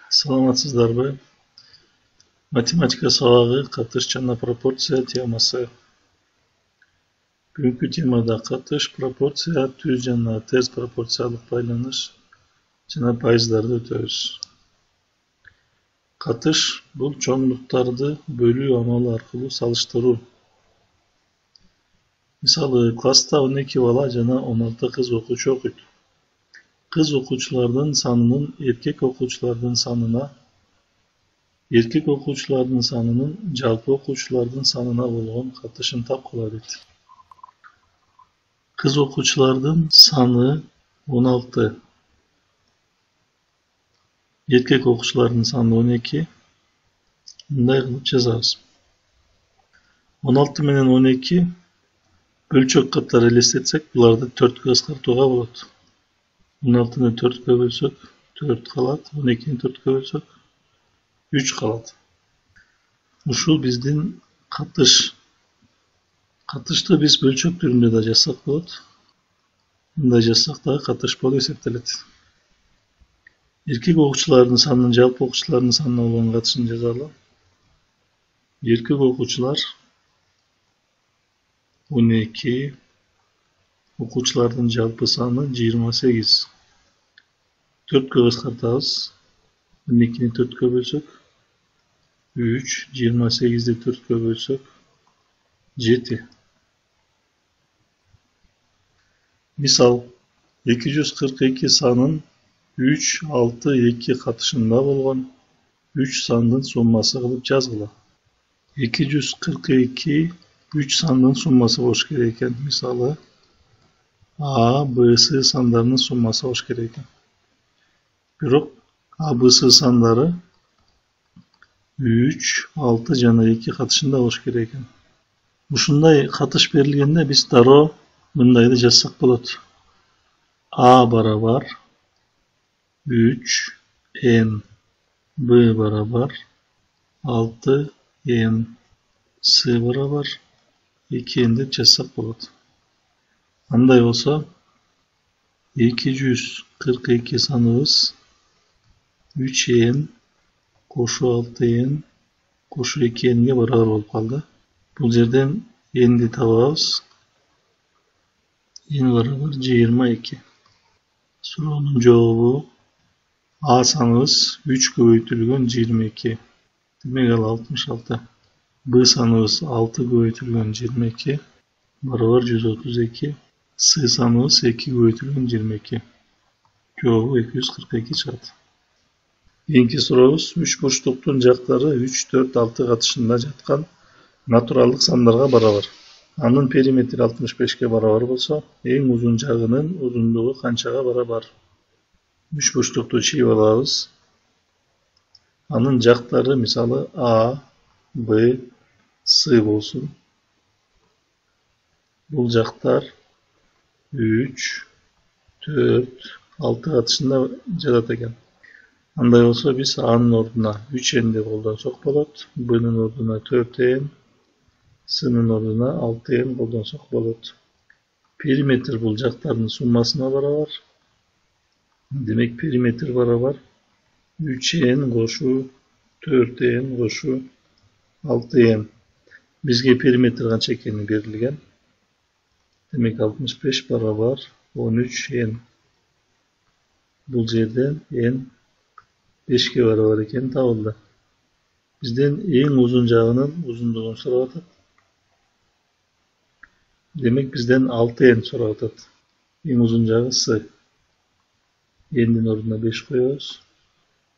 Саламатсыздарбы? Математика сабагы катыш жана пропорция темасы. Бүгүнкү темада катыш, пропорция, түз жана терс пропорциялык байланыш жана пайыздарды өтөбүз. Катыш бул чоңдуктарды бөлүү амалы аркылуу салыштыруу. Мисалы, класста 12 бала жана 16 кыз окуучу окуйт. Кыз окуучулардын санынын эркек окуучулардын санына, эркек окуучулардын санынын жалпы окуучулардын санына болгон катышын тапкыла дейт. Kız okуучулардын саны 16, erkek окуучулардын саны 12. Мындай кылып жазабыз. 16 менен 12 бөлчөк катары элестетсек, буларды 4кө кыскартууга болот. 16-ны 4кө бөлсөк 4 калат, 12-ни 4кө бөлсөк 3 калат. Ушул биздин катыш. Катышты биз бөлчөк түрүндө да жазсак болот. Мындай жазсак да катыш болуп эсептелет. Эркек окуучулардын санынын жалпы окуучулардын санына болгон катышын жазалы. Эркек окуучулар 12, окуучулардын жалпы саны 28. 4кө кыскартабыз. 12-ни 4кө бөлсөк 3, 28-ди 4кө бөлсөк 7. Мисал, 242 санын 3, 6, 2 катышында болгон 3 сандын суммасы кылып жазгыла. 242 3 сандын суммасы болуш керек экен. Мисалы, А, Б, С сандарынын суммасы болуш керек экен. Бирок А, Б, С сандары 3, 6 жана 2 катышында болуш керек экен. Ушундай катыш берилгенде биз дароо мындайды жазсак болот. А барабар 3 n, B барабар 6 n, С барабар 2 n деп жазсак болот. Андай болсо 242 саныбыз 3 n кошу 6 n кошу 2 n'ге барабар болуп калды. Бул жерден n'ди табабыз. N барабар 22. Суроонун жообу A саныбыз 3 көбөйтүлгөн 22. Демек ал 66. B саныбыз 6 көбөйтүлгөн 22 барабар 132. С саныбыз 2 көбөйтүлгөн 22. Жообу 242 чыгат. Кийинки сурообуз 3 бурчтуктун жактары 3, 4, 6 катышында жаткан натуралдык сандарга барабар. Анын периметри 65ке барабар болсо, эң узун жагынын узундугу канчага барабар? 3 бурчтукту чийип алабыз. Анын жактары мисалы А, Б, С болсун. Бул жактар 3, 4, 6 катышында жатат экен. Андай болсо биз A'нын ордуна 3 n деп колдонсок болот. Б'нын ордуна 4 n, S'нын ордуна 6 n колдонсок болот. Периметр бул жактардын суммасына барабар. Демек периметр барабар 3 n кошу 4 n кошу 6 n. Бизге периметр канча экени берилген. Демек 65 барабар 13 n. Бул жерден n 5ке барабар экени табылды. Бизден эң узун жагынын узундугун сурап атат. Демек бизден 6 n сурап атат. Эң узун жагы С. N'дин ордуна 5 коебуз.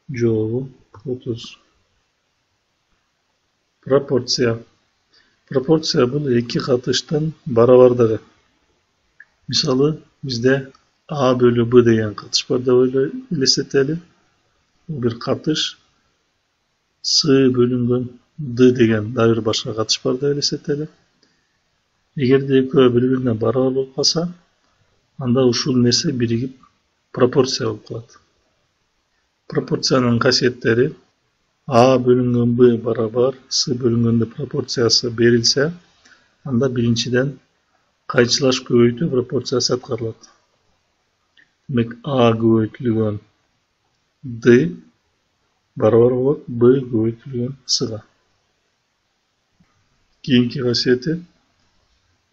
Жообу 30. Пропорция. Пропорция бул эки катыштын барабардыгы. Мисалы, бизде А бөлү Б деген катыш бар деп элестетели. Бул бир катыш. С бөлүнгөн Д деген да бир башка катыш бар деп элестетели. Эгерде экөө бири-бирине барабар болуп калса, анда ушул нерсе биригип пропорция болуп калат. Пропорциянын касиеттери А бөлүнгөн Б барабар С бөлүнгөн Д пропорциясы берилсе, анда биринчиден кайчылаш көбөйтүү пропорциясы аткарылат. Демек А көбөйтүлгөн D barabar bolot B көбөйтүлгөн S'га. Keyinki kasiyeti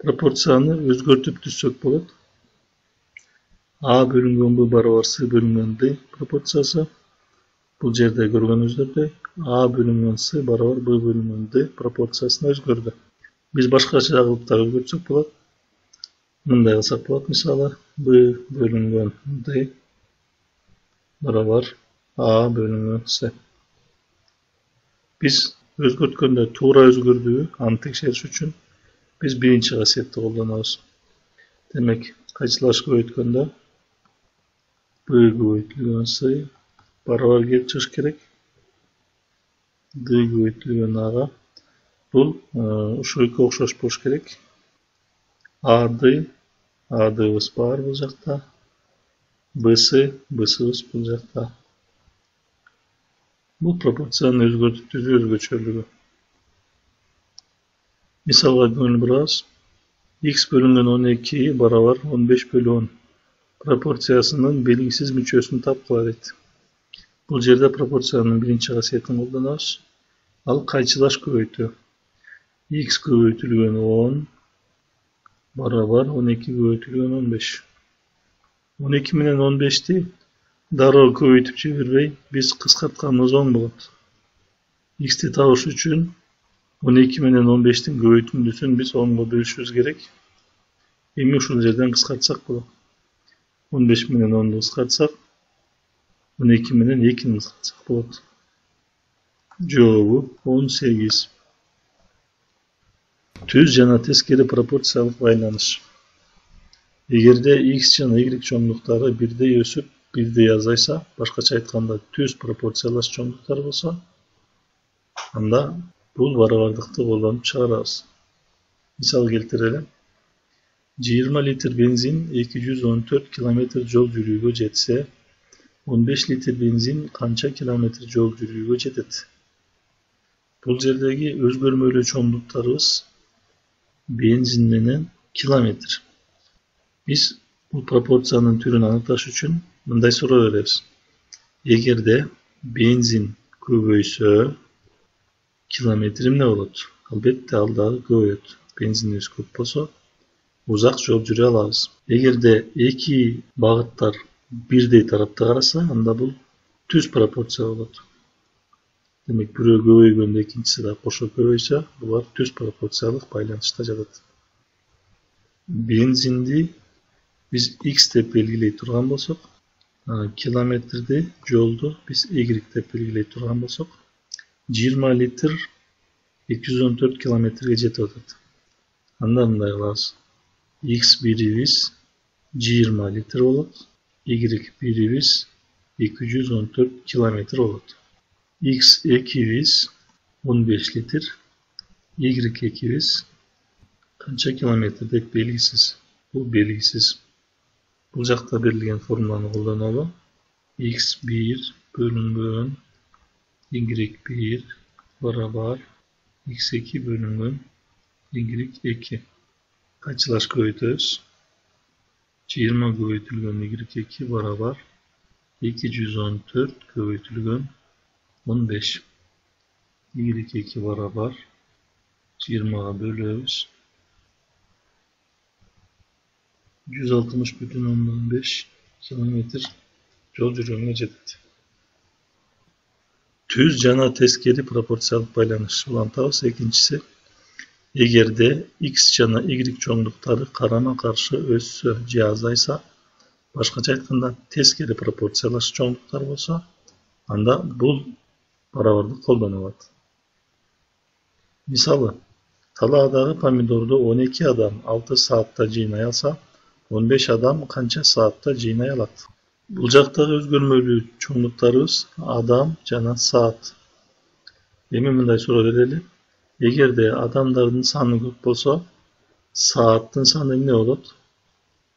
proporsiyonu özgörtüp түзсөк болот. A bölünген B barabar S bölüngen D proporsiyası. Бұл жерде көргөнүңүздөй A bölüngen S barabar B bölüngen D пропорциясына өзгөрдү. Биз башкача кылып да өзгөртсөк болот. Мындай кылсак болот. Мисалы B bölüngen D barabar A bölüngen S. Биз өзгөрткөндө туура өзгөрдүбү аны текшериш үчүн биз биринчи касиетти колдонобуз. Демек, кайчылаш көбөйткөндө B көбөйтүлгөн S barabar келип чыгыш керек. D көбөйтүлгөн A'га. Бул ушул эки окшош болуш керек. AD'ыбыз бар бул жакта. BS'ыбыз бул жакта. Бул пропорциянын өзгөртүп түзүү өзгөчөлүгү. Мисалга көңүл бурабыз. X bölüngen 12 barabar 15/10 пропорциясынын белгисиз мүчөсүн тапкыла дейт. Бул жерде пропорциянын биринчи касиетин колдонобуз. Ал кайчылаш көбөйтүү. X көбөйтүлгөн 10 barabar 12 көбөйтүлгөн 15. 12 менен 15'ti дароо көбөйтүп жибербей биз кыскартканыбыз 10 болот. X'ти табыш үчүн 12 менен 15'тин көбөйтүндүсүн биз 10го бөлүшүбүз керек. Эми ушул жерден кыскартсак болот. 15 менен 10'ду кыскартсак 12 менен 2'ni кыскартсак болот. Жообу 18. Түз жана тескери пропорциялык байланыш. Эгерде X жана Y чоңдуктары бирдей өсүп, бирдей азайса, башкача айтканда түз пропорциялаш чоңдуктар болсо, анда бул барабардыкты колдонуп чыгарабыз. Мисал келтирели. 20 литр бензин 214 километр жол жүрүүгө жетсе, 15 литр бензин канча километр жол жүрүүгө жетет? Бул жердеги өзгөрмөлүү чоңдуктарыбыз бензин менен километр. Биз бул пропорциянын түрүн аныкташ үчүн мындай суроо беребиз. Эгерде бензин көбөйсө, километр эмне болот? Албетте ал дагы көбөйөт. Бензинибиз көп болсо, узак жол жүрө алабыз. Эгерде эки багыттар бирдей тарапты караса, анда бул түз пропорция болот. Демек, бирөө көбөйгөндө экинчиси да кошо көбөйсө, булар түз пропорциялык байланышта жатат. Бензинди биз X деп белгилей турган болсок, километрди, жолду биз Y деп белгилей турган болсок, 20 литр 214 километрге жетип атат. Анда мындай кылабыз. X бирибиз 20 литр болот, Y бирибиз 214 километр болот. X экибиз 15 литр, Y экибиз канча километр деп белгисиз. Бул белгисиз. Бул жакта берилген формуланы колдонолу. X1 бөлүнгөн Y1 барабар X2 бөлүнгөн Y2. Кайчылаш көбөйтөбүз. 20 көбөйтүлгөн Y2 барабар 214 көбөйтүлгөн 15. Y2 барабар 20'ga bölüyoruz. 160,5 kilometre yol жүрүүгө жетет. Түз жана тескери пропорциялык байланыш улантабыз. Экинчиси, эгерде X жана Y чоңдуктары карама каршы өссө же азайса, башкача айтканда тескери пропорциялаш чоңдуктар болсо, анда бул барабардык колдонулат. Мисалы, талаадагы помидорду 12 адам 6 саатта жыйнай алса, 15 адам канча саатта жыйнай алат? Бул жактагы өзгөрмөлүү чоңдуктарыбыз адам жана саат. Эми мындай суроо берели. Эгерде адамдардын саны көп болсо, сааттын саны эмне болот?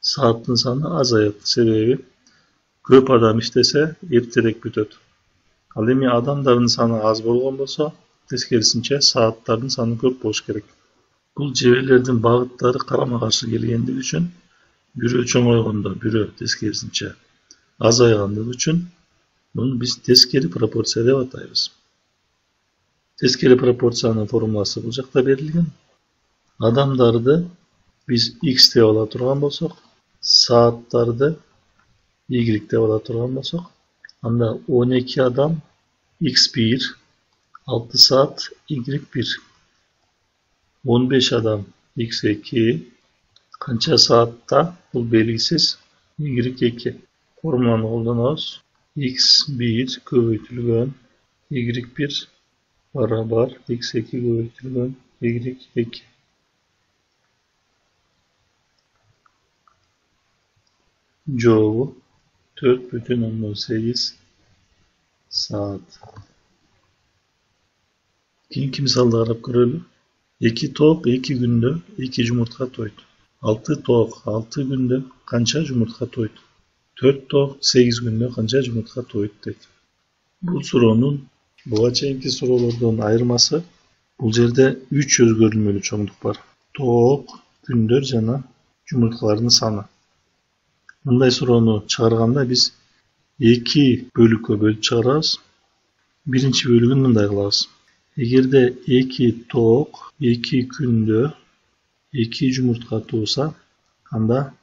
Сааттын саны азаят. Себеби көп адам иштесе, эртерээк бүтөт. Ал эми адамдардын саны аз болгон болсо, тескерисинче сааттардын саны көп болуш керек. Бул жебелердин багыттары карама каршы келгендиги үчүн, бирөө чоңойгондо бирөө тескерисинче азайгандыгы үчүн Bunu biz teskeri proporsiya dep atayбыз. Teskeri proporsiyanın formulası bu jakta berilген. Adamdарды biz x dep ala turgan bolsok, saattardı y dep ala turgan bolsok, anda 12 adam x1, 6 saat y1, 15 adam x2, kança saatta bu belgisiz y2. Formulanı koldanabыз. x1 көбөйтүлгөн y1 barabar x2 көбөйтүлгөн y2. Cevabı 4,8 saat. Keyinki misalda qarab ko'raylik. 2 tovuq 2 günde 2 yumurta to'ydi. 6 tovuq 6 günde qancha yumurta to'ydi? 4 tovuq 8 günde qancha yumurta to'ydi dedi. Bu so'rovning buga cheyinki so'rovlardan ayırması, bu yerde 3 özgörülmeli çoğunluk var. Tovuq, günдөр jana yumurtalarının sаны. Bunday so'rovni chiqarganda biz 2 bölük'e bölüp çıkarabız. Birinci bölügün bunday qilamiz. Egerde 2 tovuq 2 günde 2 yumurta tuğsa, anda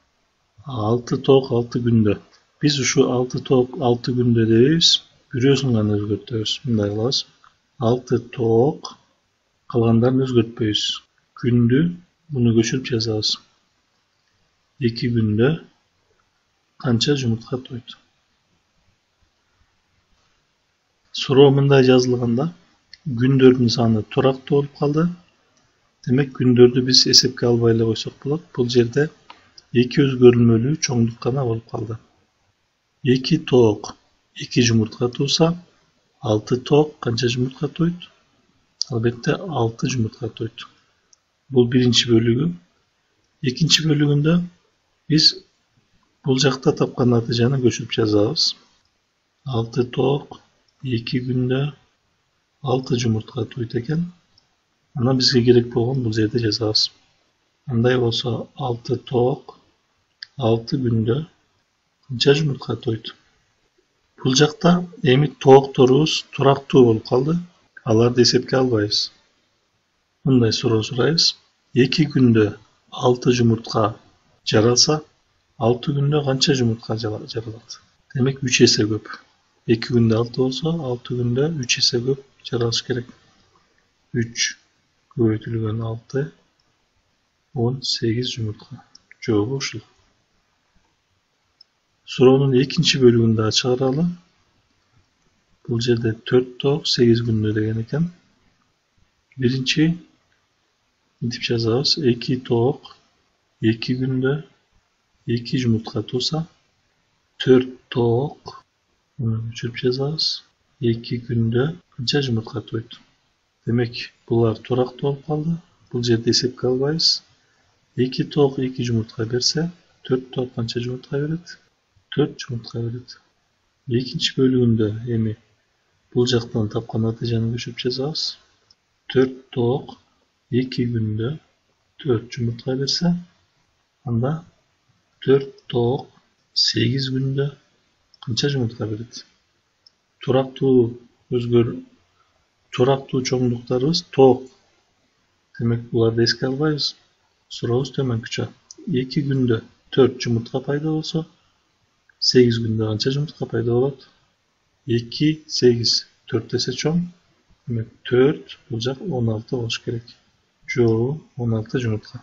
6 tovuq 6 günde. Biz şu 6 tovuq 6 günde deymiz. Bürösün gana özgörtөбүз. Bunday qilamiz. 6 tovuq kalganlarını özgörtpөйбүz. Gündü bunu göçürüp yazabız. 2 günde kança yumurta to'ydi. So'rov mындай yazılganda gündөрдүн sаны turakta olup kaldı. Demek gündördü biz esepke albayla koysak bolat. Bu yerde 2 özgörülmölүү çoğunluk gana olup kaldı. 2 tovuq 2 yumurta tuğsa 6 tovuq kança yumurta to'ydi? Albatta 6 yumurta to'ydi. Bu birinci bölügü. İkinci bölügünde biz bu jakta tapkan natijani göçürüp yazabız. 6 tovuq 2 günde 6 yumurta to'ydi ekan. Ana bizge gerek bolgan bu yerde yazabız. Anday bolsa 6 tovuq 6 günde qancha yumurta to'ydi? Bu jakta emi tovuqtorubuz turaktуу bolup kaldı. Alарды esepke albayбыз. Bunday so'rov so'rayбыз. 2 günde 6 yumurta jaralsa 6 günde qancha yumurta jaraladi? Demek 3 есе köp. 2 günde 6 olsa 6 günde 3 есе köp jaralish gerek. 3 көбөйтүлгөн 6 18 yumurta. Cevabı uşul. Soronun ikinci bölümünde çıkaralım. Bu yerde 4 tovuq 8 günde degen eken. Birinci intip yazabız. 2 tovuq 2 günde 2 yumurta tuğsa 4 tovuq bunu göçürüp yazabız. 2 günde qancha yumurta to'ydi? Demek bular turakta olup kaldı. Bu yerde esepke albayбыз. 2 tovuq 2 yumurta berse 4 tovuq qancha yumurta beredi? 4 yumurta beredi. İkinci bölümünde emi bu jaktan tapkan natijani göçürüp yazabız. 4 tovuq 2 günde 4 yumurta berse, anda 4 tovuq 8 günde qancha yumurta beredi? Turaktуу çoğunluklarыбыз tovuq. Demek bularda eske albayбыз. So'rovuz tömөнкүчө. 2 günde 4 yumurta payda olsa 8 günde qancha yumurta payda bolot? 2, 8, 4 есе çoğun. Demek 4 bulacak 16 boluş gerek. Cevabı 16 yumurta.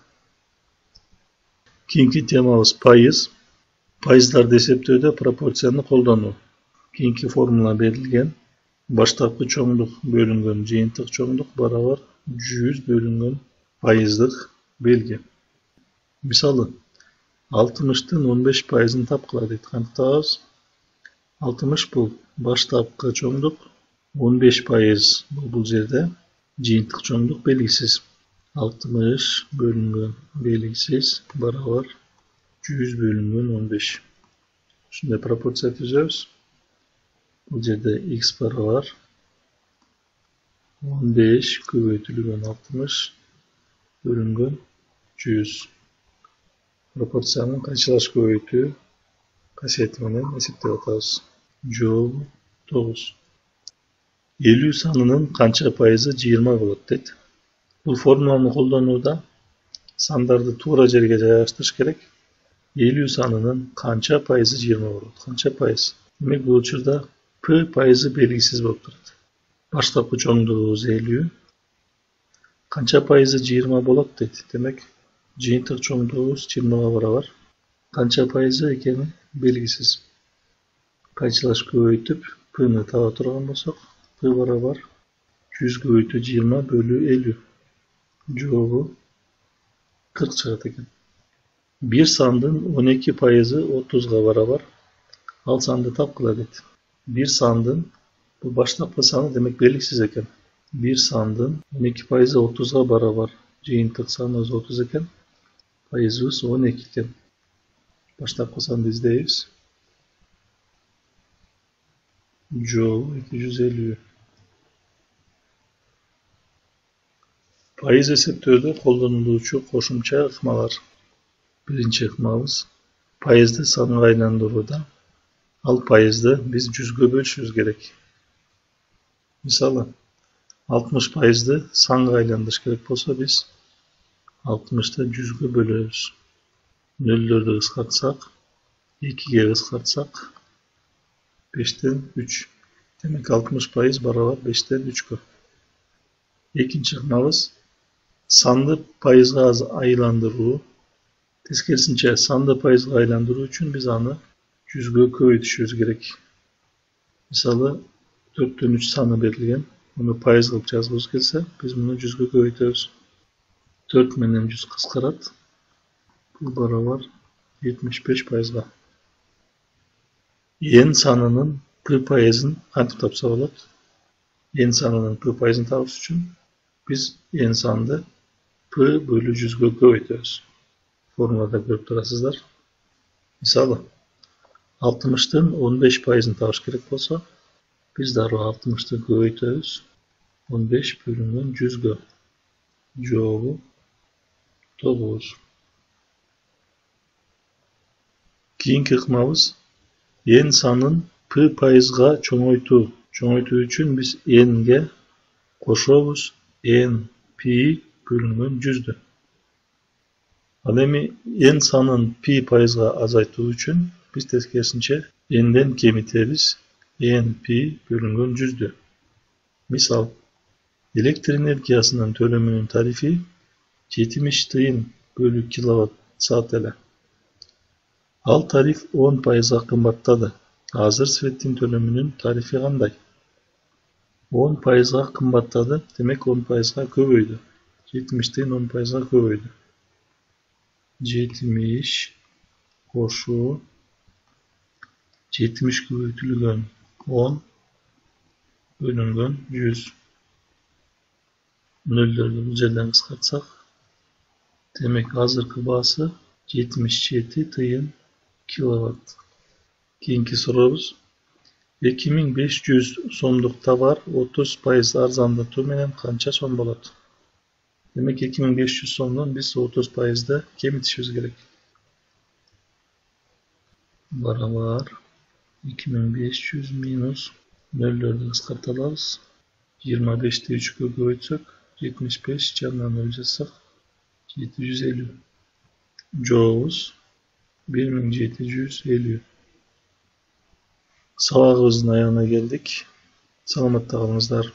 Keyinki temabız payız. Payızlarda eseptöödө proporцияны колдонуу. Keyinki formula berilgen. Baştapkı çoğunluk bölüngön жыйынтык çoğunluk barabar 100 bölüngön payızlık belgi. Misalı 60'tın 15%'ını tapkıla deyip kanıttabыз. 60 bu baştapkı çoğunluk, 15% bu yerde жыйынтык çoğunluk belgisiz. 60 bölüngön belgisiz barabar 100 bölüngön 15. Şunda proporsiya tüzөбүз. Bu yerde x barabar 15 көбөйтүлгөн 60 bölüngön 100. Proporsiyanın kançalaş көбөйтүү kasiyeti менен эсептеп атабыз. Cevabı 9. 50 sanının kança payızı 20 bolot deydi. Bu formulаны kollanууda sandарды туура жерге жайгаштырыш керек. 50 санынын канча пайызы 20 болот? Канча пайыз? Демек бул учурда P пайызы белгисиз болуп турат. Баштапкы чоңдугубуз 50. Канча пайызы 20 болот дейт. Демек жыйынтык чоңдугубуз 20-га барабар. Канча пайызы экени белгисиз. Кайчылаш көбөйтүп P'ны таба турган болсок, P барабар 100 көбөйтүү 20 бөлүү 50. Жообу 40 чыгат экен. Bir sandın 12 payızı 30'a barabar. Al sandı tapkıla dedi. Bir sandın, bu başlapkı sanı demek belirsiz eken. Bir sandın 12 payızı 30'a barabar. Jıyıntık sanımız 30 eken. Payızımız 12 eken. Başlapkı sanı izleyiz. Joe 250. Payız eseptörde kollanıluvchi qo'shimcha ыкмалар. Birinci ыкмабыз пайызды санга айландырууда. Ал пайызды биз 100гө бөлүшүбүз керек. Мисалы 60 пайызды санга айландырыш керек болсо биз 60ты 100гө бөлөбүз. Нөлдөрдү кыскартсак, 2ге кыскартсак 5тен 3. Демек 60 пайыз барабар 5тен 3гө. Экинчи ыкмабыз санды пайызга айландыруу. Тескерисинче санды пайызга айландыруу үчүн биз аны 100гө көбөйтүшүбүз керек. Мисалы 4төн 3 саны берилген. Муну пайыз кылып жазгыбыз келсе, биз муну 100гө көбөйтөбүз. 4 менен 100 кыскарат. Бул барабар 75 пайызга. N санынын P пайызын кантип тапса болот? N санынын P пайызын табыш үчүн биз N санды P бөлүү 100гө көбөйтөбүз. Formulada görüp turasızlar. Misалы 60'tın 15 пайызын табыш керек болса, biz darı 60'tı көбөйтөбүз. 15 bölüнгөн 100гө. Жообу 9. Кийинки ыкмабыз N санын P пайызга чоңойтуу. Чоңойтуу үчүн биз N'ге кошобуз N pi bölüнгөн 100'dü. Ал эми N санын pi пайызга азайтуу үчүн биз тескерисинче N'ден кемитебиз N pi бөлүнгөн 100'дү. Мисал, электр энергиясынын төлөмүнүн тарифи 70 тыйын бөлү киловатт саат эле. Ал тариф 10 пайызга кымбаттады. Азыр светтин төлөмүнүн тарифи кандай? 10 пайызга кымбаттады, демек 10 пайызга көбөйдү. 70 тыйын 10 пайызга көбөйдү. 70 koşu 70 көбөйтүлгөн 10 bölüngön 100. Nöldөрдү бул жерден кыскартсак, демек азыркы баасы 77 тыйын киловатт. Кийинки сурообуз 2500 сомдук товар 30 пайыз арзандатуу менен канча сом болот? Demek 2500 somdan biz 30 пайызды кемитишибиз керек. Барабар 2500 минус 0'лөрдү кыскарта алабыз. 25'ti 3'гө көбөйтсөк, 75 жанынан 0 жазсак 750. Жообубуз 1750. Сабагыбыздын аягына келдик. Саламатта калыңыздар.